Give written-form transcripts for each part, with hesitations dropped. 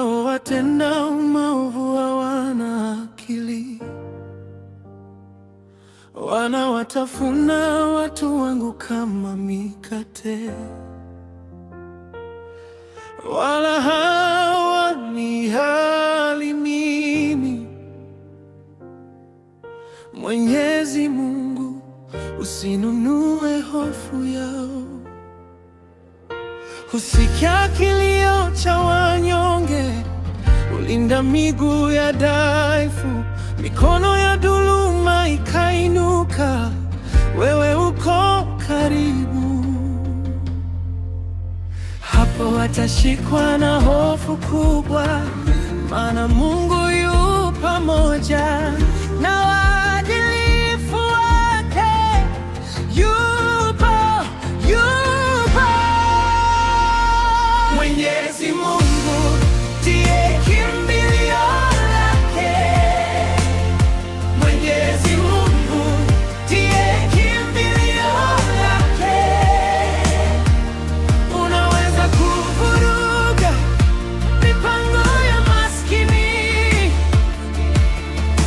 Wanaowatenda maovu hawana akili, wanawatafuna watu wangu kama mikate, wala hawanijali mimi. Mwenyezi Mungu, usinunue hofu yao. Husikia kilio cha wanyonge, ulinda miguu ya dhaifu. Mikono ya dhuluma ikainuka, wewe uko karibu. Hapo watashikwa na hofu kubwa, maana Mungu yu pamoja na waadilifu wake. Yupo Mwenyezi Mungu ndiye kimbilio lake. Mwenyezi Mungu ndiye kimbilio lake. Unaweza kuvuruga mipango ya maskini,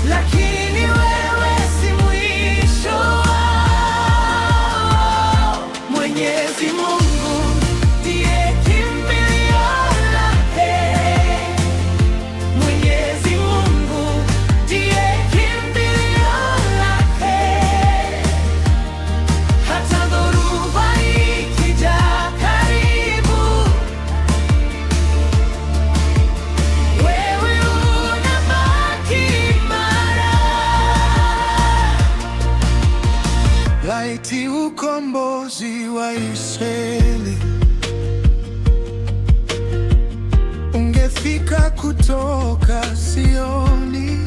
lakini wewe si mwisho wao. Mwenyezi Mungu ndiye kimbilio lake. Mwenyezi Mungu ndiye kimbilio lake. Hata dhoruba ikija karibu, wewe unabaki imara. Laiti ukombozi wa Israeli ungefika kutoka Sioni,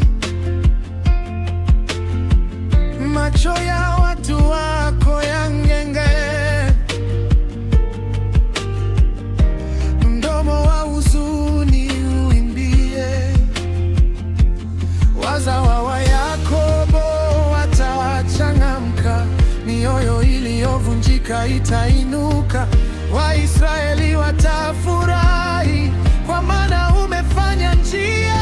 macho ya watu wako yangeng'aa, mdomo wa huzuni uimbie. Wazawa wa Yakobo watachangamka, mioyo iliyovunjika itainuka. Waisraeli watafurahi, kwa maana umefanya njia.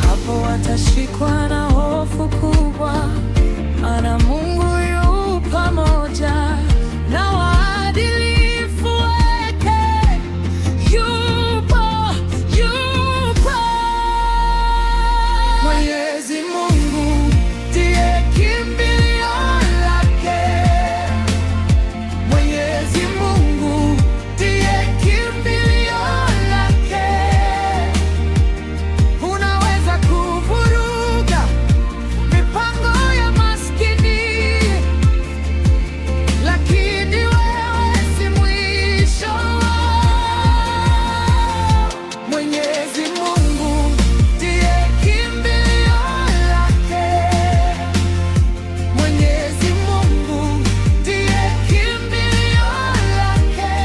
Hapo watashikwa na hofu kubwa, maana Mungu yu pamoja na waadilifu wake. Yupo Mwenyezi Mungu ndiye kimbilio lake. Mwenyezi Mungu ndiye kimbilio lake. Unaweza kuvuruga mipango ya maskini, lakini wewe si mwisho wao. Mwenyezi Mungu ndiye kimbilio lake. Mwenyezi Mungu ndiye kimbilio lake.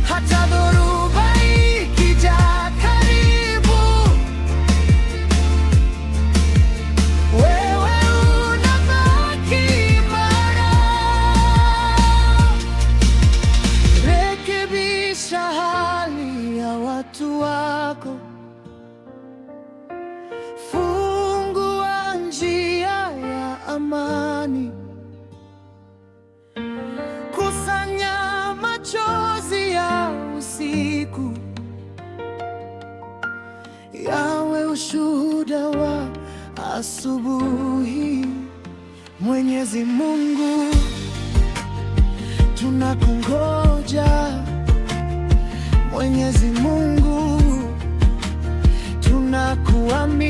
Hata dhoruba ikija karibu, wewe unabaki imara. Rekebisha hali ya watu wako, fungua njia ya amani, kusanya machozi ya usiku, yawe ushuhuda wa asubuhi. Mwenyezi Mungu, tunakungoja. Mwenyezi Mungu, tunakuamini.